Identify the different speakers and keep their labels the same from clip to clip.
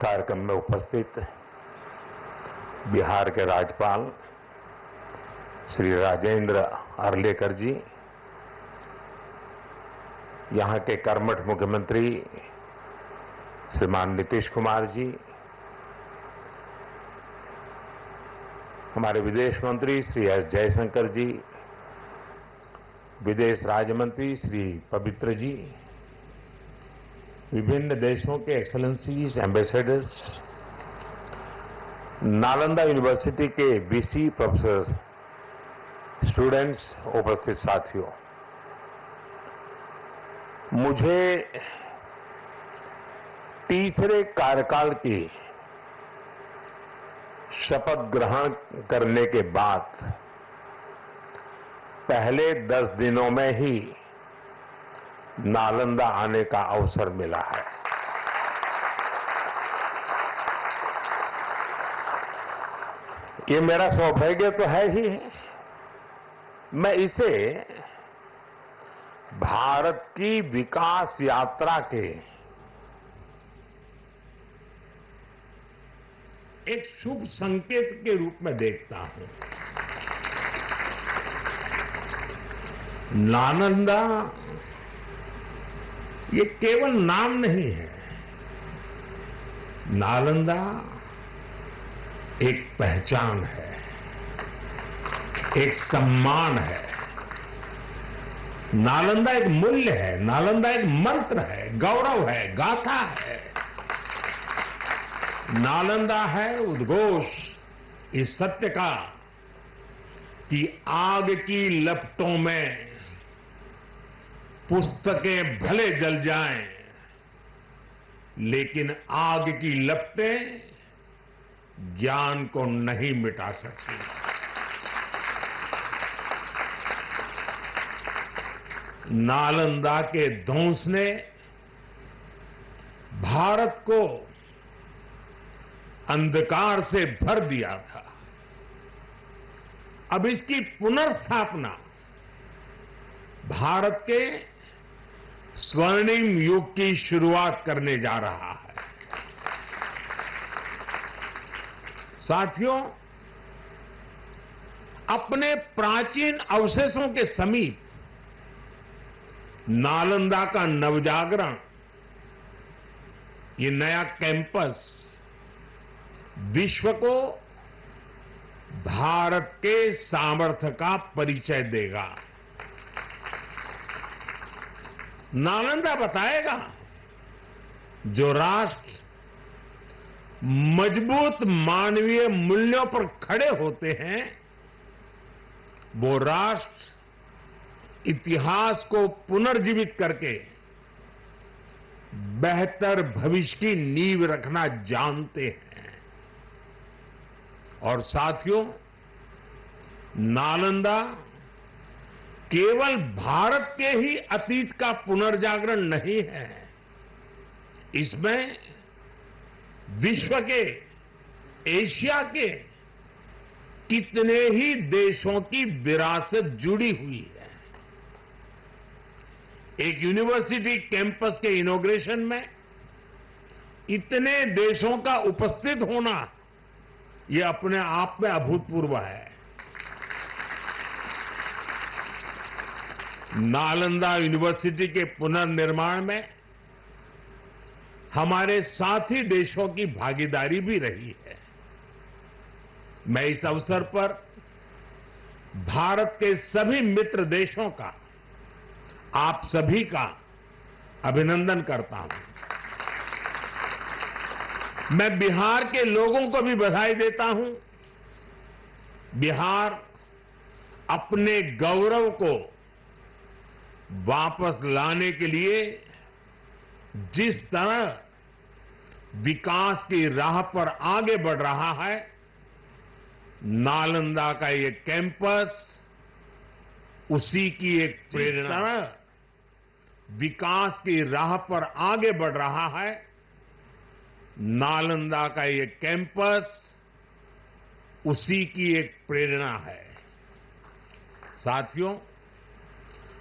Speaker 1: कार्यक्रम में उपस्थित बिहार के राज्यपाल श्री राजेंद्र अर्लेकर जी, यहां के कर्मठ मुख्यमंत्री श्रीमान नीतीश कुमार जी, हमारे विदेश मंत्री श्री एस जयशंकर जी, विदेश राज्य मंत्री श्री पवित्र जी, विभिन्न देशों के एक्सेलेंसीज, एम्बेसडर्स, नालंदा यूनिवर्सिटी के वीसी प्रोफेसर, स्टूडेंट्स, उपस्थित साथियों, मुझे तीसरे कार्यकाल की शपथ ग्रहण करने के बाद पहले 10 दिनों में ही नालंदा आने का अवसर मिला है। ये मेरा सौभाग्य तो है ही है। मैं इसे भारत की विकास यात्रा के एक शुभ संकेत के रूप में देखता हूं। नालंदा ये केवल नाम नहीं है। नालंदा एक पहचान है, एक सम्मान है। नालंदा एक मूल्य है, नालंदा एक मंत्र है, गौरव है, गाथा है। नालंदा है उद्घोष इस सत्य का कि आग की लपटों में पुस्तकें भले जल जाएं, लेकिन आग की लपटें ज्ञान को नहीं मिटा सकती। नालंदा के ध्वंस ने भारत को अंधकार से भर दिया था। अब इसकी पुनर्स्थापना भारत के स्वर्णिम युग की शुरुआत करने जा रहा है। साथियों, अपने प्राचीन अवशेषों के समीप नालंदा का नवजागरण, ये नया कैंपस विश्व को भारत के सामर्थ्य का परिचय देगा। नालंदा बताएगा जो राष्ट्र मजबूत मानवीय मूल्यों पर खड़े होते हैं, वो राष्ट्र इतिहास को पुनर्जीवित करके बेहतर भविष्य की नींव रखना जानते हैं। और साथियों, नालंदा केवल भारत के ही अतीत का पुनर्जागरण नहीं है, इसमें विश्व के, एशिया के कितने ही देशों की विरासत जुड़ी हुई है। एक यूनिवर्सिटी कैंपस के इनॉग्रेशन में इतने देशों का उपस्थित होना, यह अपने आप में अभूतपूर्व है। नालंदा यूनिवर्सिटी के पुनर्निर्माण में हमारे साथी देशों की भागीदारी भी रही है। मैं इस अवसर पर भारत के सभी मित्र देशों का, आप सभी का अभिनंदन करता हूं। मैं बिहार के लोगों को भी बधाई देता हूं। बिहार अपने गौरव को वापस लाने के लिए जिस तरह विकास की राह पर आगे बढ़ रहा है, नालंदा का ये कैंपस उसी की एक प्रेरणा। विकास की राह पर आगे बढ़ रहा है, नालंदा का ये कैंपस उसी की एक प्रेरणा है। साथियों,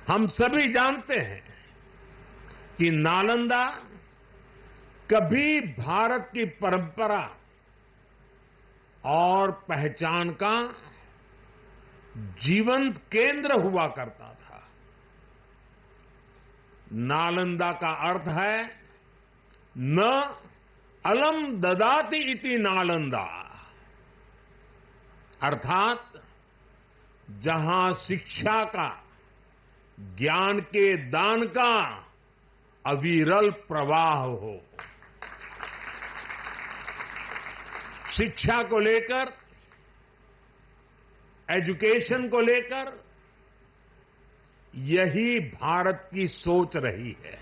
Speaker 1: हम सभी जानते हैं कि नालंदा कभी भारत की परंपरा और पहचान का जीवंत केंद्र हुआ करता था। नालंदा का अर्थ है न अलम ददाति इति नालंदा, अर्थात जहां शिक्षा का, ज्ञान के दान का अविरल प्रवाह हो। शिक्षा को लेकर, एजुकेशन को लेकर यही भारत की सोच रही है।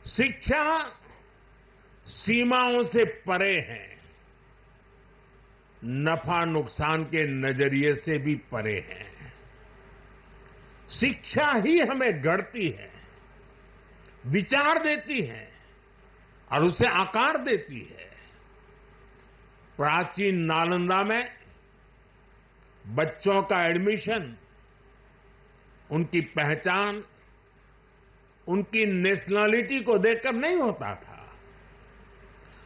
Speaker 1: शिक्षा सीमाओं से परे है, नफा नुकसान के नजरिए से भी परे है। शिक्षा ही हमें गढ़ती है, विचार देती है और उसे आकार देती है। प्राचीन नालंदा में बच्चों का एडमिशन, उनकी पहचान, उनकी नेशनलिटी को देखकर नहीं होता था।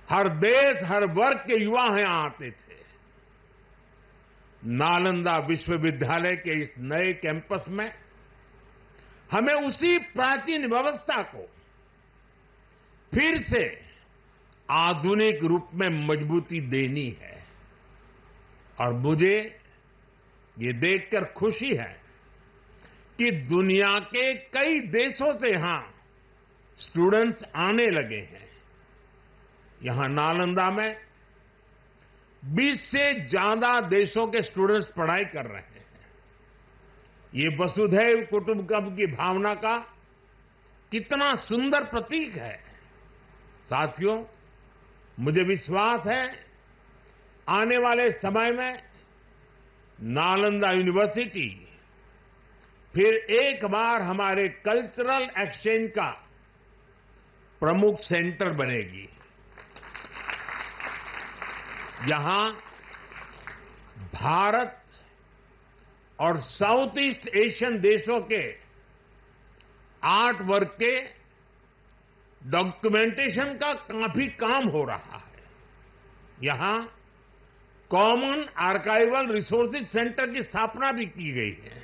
Speaker 1: हर देश, हर वर्ग के युवा यहां आते थे। नालंदा विश्वविद्यालय के इस नए कैंपस में हमें उसी प्राचीन व्यवस्था को फिर से आधुनिक रूप में मजबूती देनी है। और मुझे ये देखकर खुशी है कि दुनिया के कई देशों से यहां स्टूडेंट्स आने लगे हैं। यहां नालंदा में 20 से ज्यादा देशों के स्टूडेंट्स पढ़ाई कर रहे हैं। ये वसुधैव कुटुंबकम की भावना का कितना सुंदर प्रतीक है। साथियों, मुझे विश्वास है आने वाले समय में नालंदा यूनिवर्सिटी फिर एक बार हमारे कल्चरल एक्सचेंज का प्रमुख सेंटर बनेगी। यहां भारत और साउथ ईस्ट एशियन देशों के आर्ट वर्क के डॉक्यूमेंटेशन का काफी काम हो रहा है। यहां कॉमन आर्काइवल रिसोर्सेज सेंटर की स्थापना भी की गई है।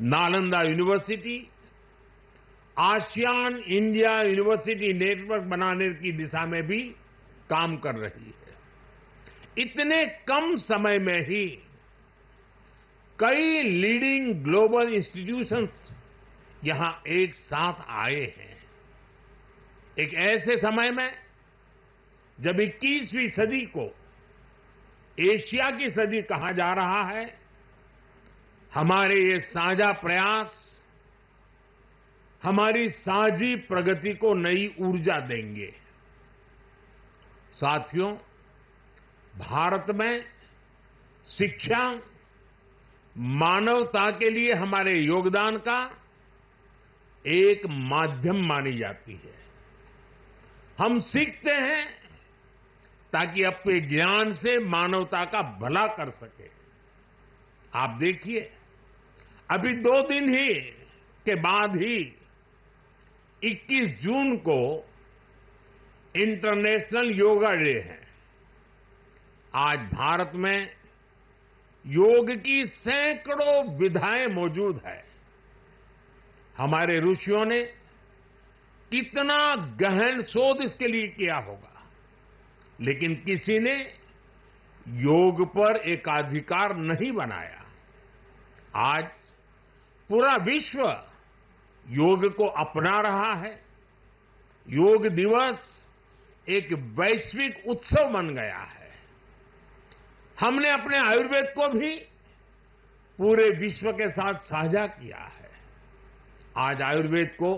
Speaker 1: Nalanda university ASEAN India university network बनाने की दिशा में भी काम कर रही है। इतने कम समय में ही कई लीडिंग ग्लोबल इंस्टीट्यूशंस यहां एक साथ आए हैं। एक ऐसे समय में जब 21वीं सदी को एशिया की सदी कहा जा रहा है, हमारे ये साझा प्रयास हमारी साझी प्रगति को नई ऊर्जा देंगे। साथियों, भारत में शिक्षा मानवता के लिए हमारे योगदान का एक माध्यम मानी जाती है। हम सीखते हैं ताकि अपने ज्ञान से मानवता का भला कर सके। आप देखिए, अभी 2 दिन ही के बाद ही 21 जून को इंटरनेशनल योगा डे है। आज भारत में योग की सैकड़ों विधाएं मौजूद है। हमारे ऋषियों ने कितना गहन शोध इसके लिए किया होगा, लेकिन किसी ने योग पर एकाधिकार नहीं बनाया। आज पूरा विश्व योग को अपना रहा है। योग दिवस एक वैश्विक उत्सव बन गया है। हमने अपने आयुर्वेद को भी पूरे विश्व के साथ साझा किया है। आज आयुर्वेद को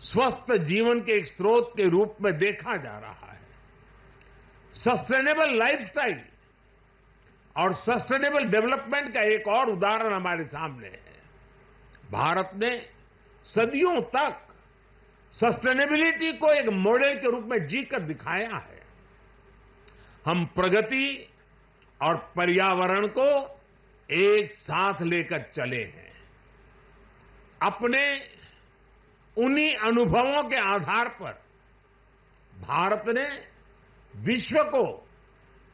Speaker 1: स्वस्थ जीवन के एक स्रोत के रूप में देखा जा रहा है। सस्टेनेबल लाइफस्टाइल और सस्टेनेबल डेवलपमेंट का एक और उदाहरण हमारे सामने है। भारत ने सदियों तक सस्टेनेबिलिटी को एक मॉडल के रूप में जीकर दिखाया है। हम प्रगति और पर्यावरण को एक साथ लेकर चले हैं। अपने उन्हीं अनुभवों के आधार पर भारत ने विश्व को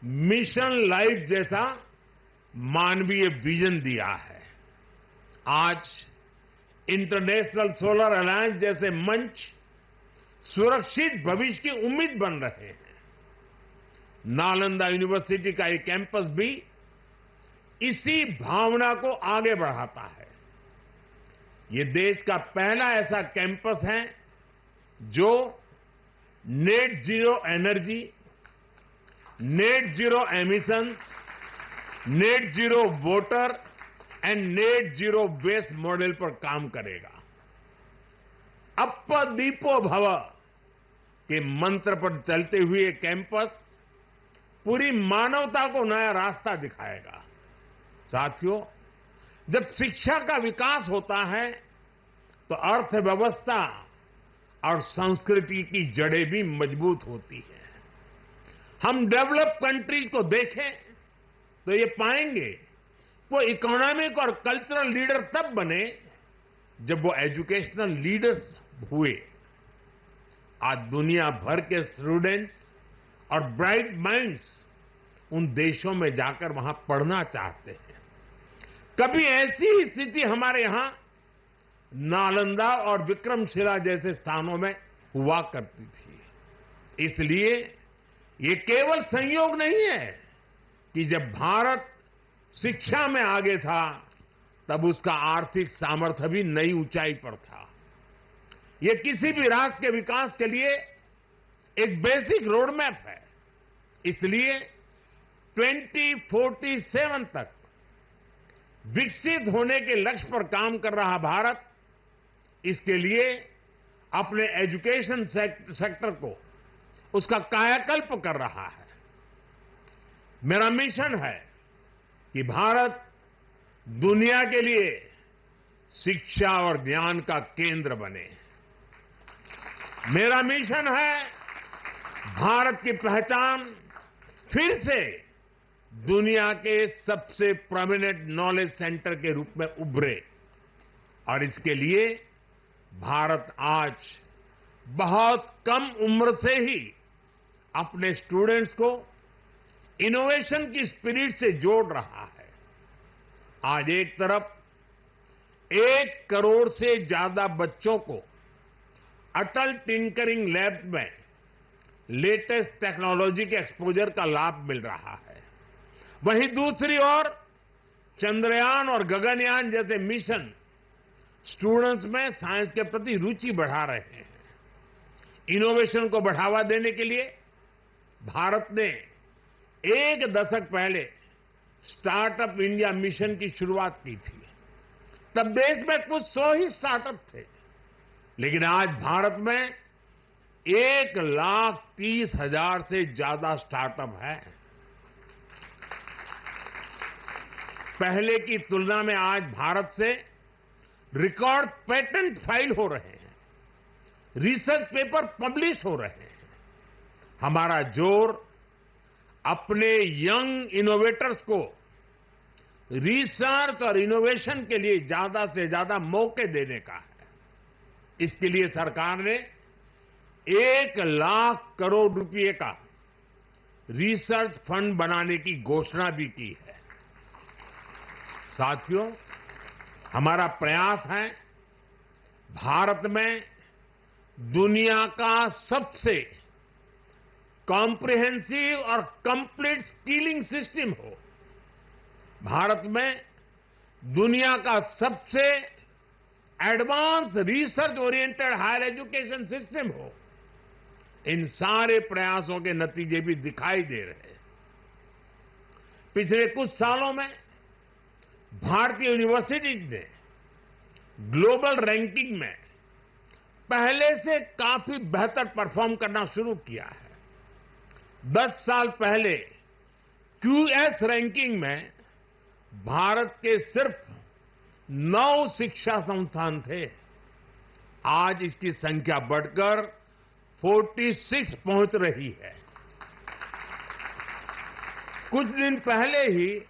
Speaker 1: मिशन लाइफ जैसा मानवीय विजन दिया है। आज इंटरनेशनल सोलर अलायंस जैसे मंच सुरक्षित भविष्य की उम्मीद बन रहे हैं। नालंदा यूनिवर्सिटी का ये कैंपस भी इसी भावना को आगे बढ़ाता है। ये देश का पहला ऐसा कैंपस है जो net zero energy, net zero emissions, net zero water and net zero waste model पर काम करेगा। अप्प दीपो भव के मंत्र पर चलते हुए कैंपस पूरी मानवता को नया रास्ता दिखाएगा। साथियों, जब शिक्षा का विकास होता है तो अर्थव्यवस्था और संस्कृति की जड़ें भी मजबूत होती है। हम डेवलप कंट्रीज को देखें तो ये पाएंगे वो इकोनॉमिक और कल्चरल लीडर तब बने जब वो एजुकेशनल लीडर्स हुए। आज दुनिया भर के स्टूडेंट्स और ब्राइट माइंड्स उन देशों में जाकर वहां पढ़ना चाहते हैं। कभी ऐसी ही स्थिति हमारे यहां नालंदा और विक्रमशिला जैसे स्थानों में हुआ करती थी। इसलिए ये केवल संयोग नहीं है कि जब भारत शिक्षा में आगे था तब उसका आर्थिक सामर्थ्य भी नई ऊंचाई पर था। ये किसी भी राष्ट्र के विकास के लिए एक बेसिक रोड मैप है। इसलिए 2047 तक विकसित होने के लक्ष्य पर काम कर रहा भारत इसके लिए अपने एजुकेशन सेक्टर को उसका कायाकल्प कर रहा है। मेरा मिशन है कि भारत दुनिया के लिए शिक्षा और ज्ञान का केंद्र बने। मेरा मिशन है भारत की पहचान फिर से दुनिया के सबसे प्रोमिनेंट नॉलेज सेंटर के रूप में उभरे। और इसके लिए भारत आज बहुत कम उम्र से ही अपने स्टूडेंट्स को इनोवेशन की स्पिरिट से जोड़ रहा है। आज एक तरफ 1 करोड़ से ज्यादा बच्चों को अटल टिंकरिंग लैब में लेटेस्ट टेक्नोलॉजी के एक्सपोजर का लाभ मिल रहा है, वहीं दूसरी ओर चंद्रयान और गगनयान जैसे मिशन स्टूडेंट्स में साइंस के प्रति रुचि बढ़ा रहे हैं। इनोवेशन को बढ़ावा देने के लिए भारत ने 1 दशक पहले स्टार्टअप इंडिया मिशन की शुरुआत की थी। तब देश में कुछ 100 ही स्टार्टअप थे, लेकिन आज भारत में 1,30,000 से ज्यादा स्टार्टअप है। पहले की तुलना में आज भारत से रिकॉर्ड पेटेंट फाइल हो रहे हैं, रिसर्च पेपर पब्लिश हो रहे हैं। हमारा जोर अपने यंग इनोवेटर्स को रिसर्च और इनोवेशन के लिए ज्यादा से ज्यादा मौके देने का है। इसके लिए सरकार ने 1 लाख करोड़ रुपए का रिसर्च फंड बनाने की घोषणा भी की है। साथियों, हमारा प्रयास है भारत में दुनिया का सबसे कॉम्प्रिहेंसिव और कंप्लीट स्किलिंग सिस्टम हो। भारत में दुनिया का सबसे advance research oriented higher education system हो। इन सारे प्रयासों के नतीजे भी दिखाई दे रहे हैं। पिछले कुछ सालों में भारतीय यूनिवर्सिटी ने ग्लोबल रैंकिंग में पहले से काफी बेहतर परफॉर्म करना शुरू किया है। 10 साल पहले क्यूएस रैंकिंग में भारत के सिर्फ 9 शिक्षा संस्थान थे। आज इसकी संख्या बढ़कर 46 पहुंच रही है। कुछ दिन पहले ही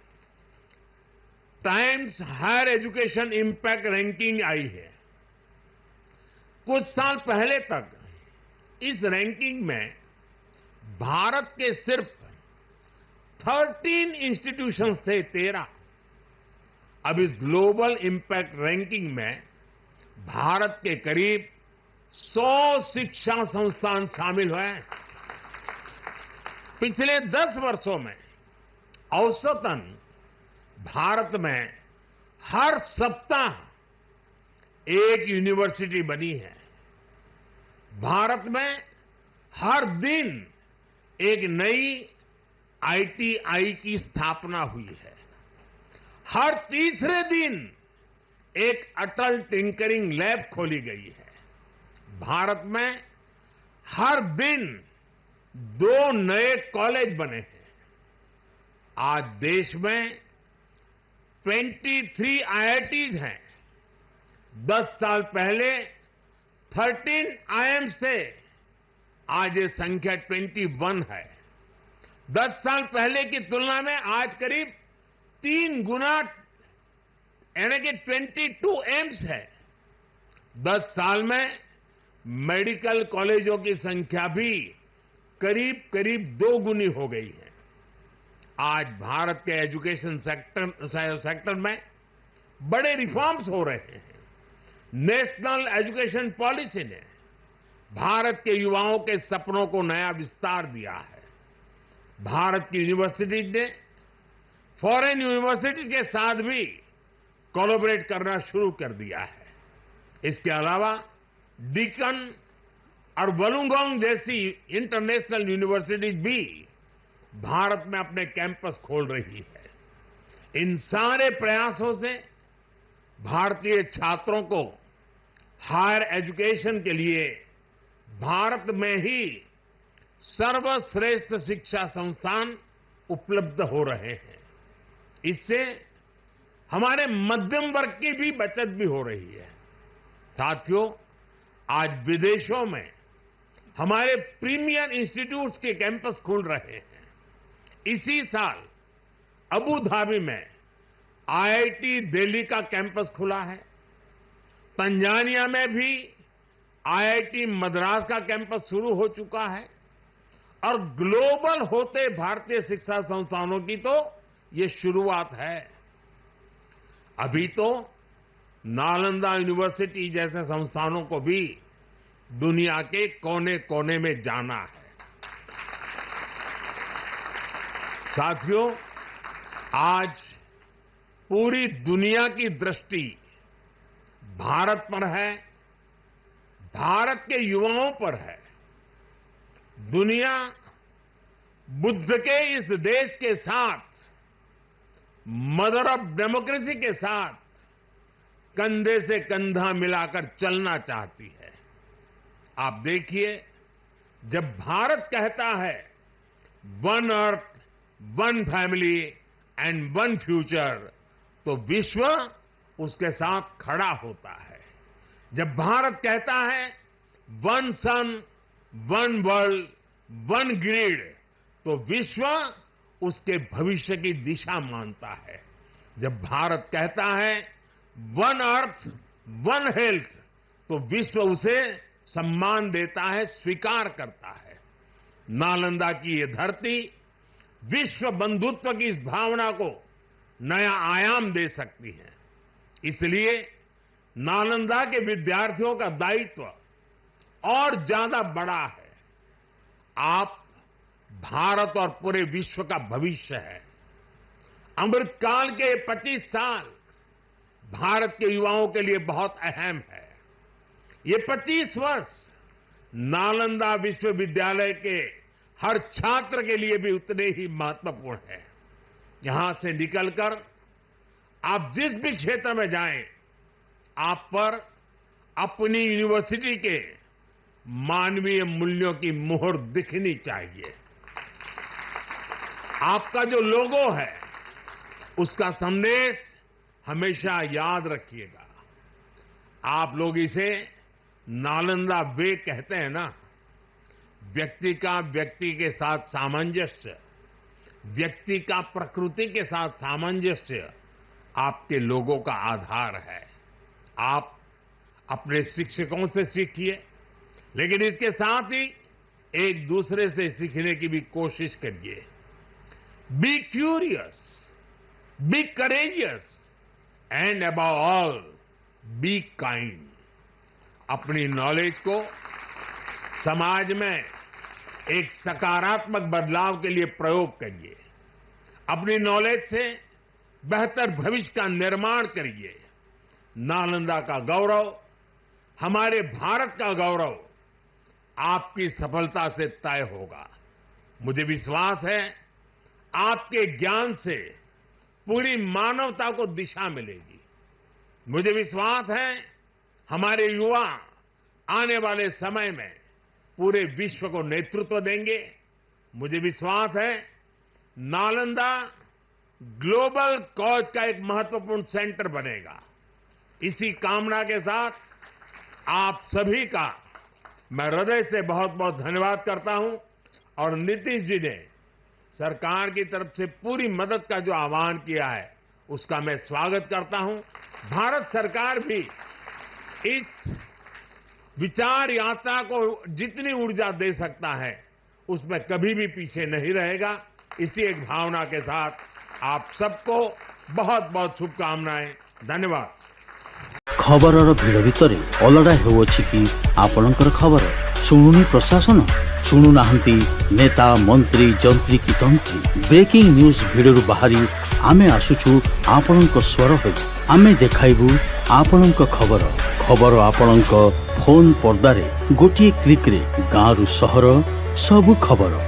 Speaker 1: times higher education impact ranking आई है। कुछ साल पहले तक इस रैंकिंग में भारत के सिर्फ 13 इंस्टीट्यूशंस थे, 13। अब इस ग्लोबल इंपैक्ट रैंकिंग में भारत के करीब 100 शिक्षा संस्थान शामिल हुए हैं। पिछले 10 वर्षों में औसतन भारत में हर सप्ताह एक यूनिवर्सिटी बनी है। भारत में हर दिन एक नई आईटीआई की स्थापना हुई है। हर तीसरे दिन एक अटल टिंकरिंग लैब खोली गई है। भारत में हर दिन 2 नए कॉलेज बने हैं। आज देश में 23 आईआईटीज हैं। 10 साल पहले 13 आईआईएम्स थे, आज ये संख्या 21 है। 10 साल पहले की तुलना में आज करीब 3 गुना यानी कि 22 एम्स है। 10 साल में मेडिकल कॉलेजों की संख्या भी करीब करीब 2 गुनी हो गई है। आज भारत के एजुकेशन सेक्टर में बड़े रिफॉर्म्स हो रहे हैं। नेशनल एजुकेशन पॉलिसी ने भारत के युवाओं के सपनों को नया विस्तार दिया है। भारत की यूनिवर्सिटीज ने फॉरेन यूनिवर्सिटीज के साथ भी कोलैबोरेट करना शुरू कर दिया है। इसके अलावा डीकन और वुलुंगोंग जैसी इंटरनेशनल यूनिवर्सिटीज भी भारत में अपने कैंपस खोल रही है। इन सारे प्रयासों से भारतीय छात्रों को हायर एजुकेशन के लिए भारत में ही सर्वश्रेष्ठ शिक्षा संस्थान उपलब्ध हो रहे हैं। इससे हमारे मध्यम वर्ग की भी बचत भी हो रही है। साथियों, आज विदेशों में हमारे प्रीमियर इंस्टीट्यूट्स के कैंपस खुल रहे हैं। इसी साल अबू धाबी में आईआईटी दिल्ली का कैंपस खुला है। तंजानिया में भी आईआईटी मद्रास का कैंपस शुरू हो चुका है। और ग्लोबल होते भारतीय शिक्षा संस्थानों की तो ये शुरुआत है। अभी तो नालंदा यूनिवर्सिटी जैसे संस्थानों को भी दुनिया के कोने कोने में जाना है। साथियों, आज पूरी दुनिया की दृष्टि भारत पर है, भारत के युवाओं पर है। दुनिया बुद्ध के इस देश के साथ, मदर ऑफ डेमोक्रेसी के साथ कंधे से कंधा मिलाकर चलना चाहती है। आप देखिए, जब भारत कहता है one earth, one family and one future, तो विश्व उसके साथ खड़ा होता है। जब भारत कहता है वन सन, वन वर्ल्ड, वन ग्रिड, तो विश्व उसके भविष्य की दिशा मानता है। जब भारत कहता है वन अर्थ, वन हेल्थ, तो विश्व उसे सम्मान देता है, स्वीकार करता है। नालंदा की ये धरती विश्व बंधुत्व की इस भावना को नया आयाम दे सकती है। इसलिए नालंदा के विद्यार्थियों का दायित्व और ज्यादा बड़ा है। आप भारत और पूरे विश्व का भविष्य है। अमृतकाल के 25 साल भारत के युवाओं के लिए बहुत अहम है। ये 25 वर्ष नालंदा विश्वविद्यालय के हर छात्र के लिए भी उतने ही महत्वपूर्ण है। यहां से निकलकर आप जिस भी क्षेत्र में जाएं, आप पर अपनी यूनिवर्सिटी के मानवीय मूल्यों की मुहर दिखनी चाहिए। आपका जो लोगो है, उसका संदेश हमेशा याद रखिएगा। आप लोग इसे नालंदा वे कहते हैं ना। व्यक्ति का व्यक्ति के साथ सामंजस्य, व्यक्ति का प्रकृति के साथ सामंजस्य आपके लोगों का आधार है। आप अपने शिक्षकों से सीखिए, लेकिन इसके साथ ही एक दूसरे से सीखने की भी कोशिश करिए। Be curious, be courageous and above all be kind. अपनी नॉलेज को समाज में एक सकारात्मक बदलाव के लिए प्रयोग करिए। अपनी नॉलेज से बेहतर भविष्य का निर्माण करिए। नालंदा का गौरव, हमारे भारत का गौरव आपकी सफलता से तय होगा। मुझे विश्वास है आपके ज्ञान से पूरी मानवता को दिशा मिलेगी। मुझे विश्वास है हमारे युवा आने वाले समय में पूरे विश्व को नेतृत्व देंगे। मुझे विश्वास है नालंदा ग्लोबल कॉज का एक महत्वपूर्ण सेंटर बनेगा। इसी कामना के साथ आप सभी का मैं हृदय से बहुत बहुत धन्यवाद करता हूं और नीतीश जी ने सरकार की तरफ से पूरी मदद का जो आह्वान किया है उसका मैं स्वागत करता हूं। भारत सरकार भी इस विचार यात्रा को जितनी ऊर्जा दे सकता है उसमें कभी भी पीछे नहीं रहेगा। इसी एक भावना के साथ आप सबको बहुत बहुत शुभकामनाएं। धन्यवाद।
Speaker 2: खबरर भिड़ भितर अलड़ा होउछि कि आपणकर खबर शुणुनी प्रशासन शुणुनाहांती नेता मंत्री जंत्री की तंत्री। ब्रेकिंग न्यूज भिडरू बाहरी आमे आसुछु आपणक स्वर होई। आमे देखाइबु आपणक खबर। खबर आपणक फोन पर्दारे गोटिए क्लिक रे गाँरु सहर सबु खबर।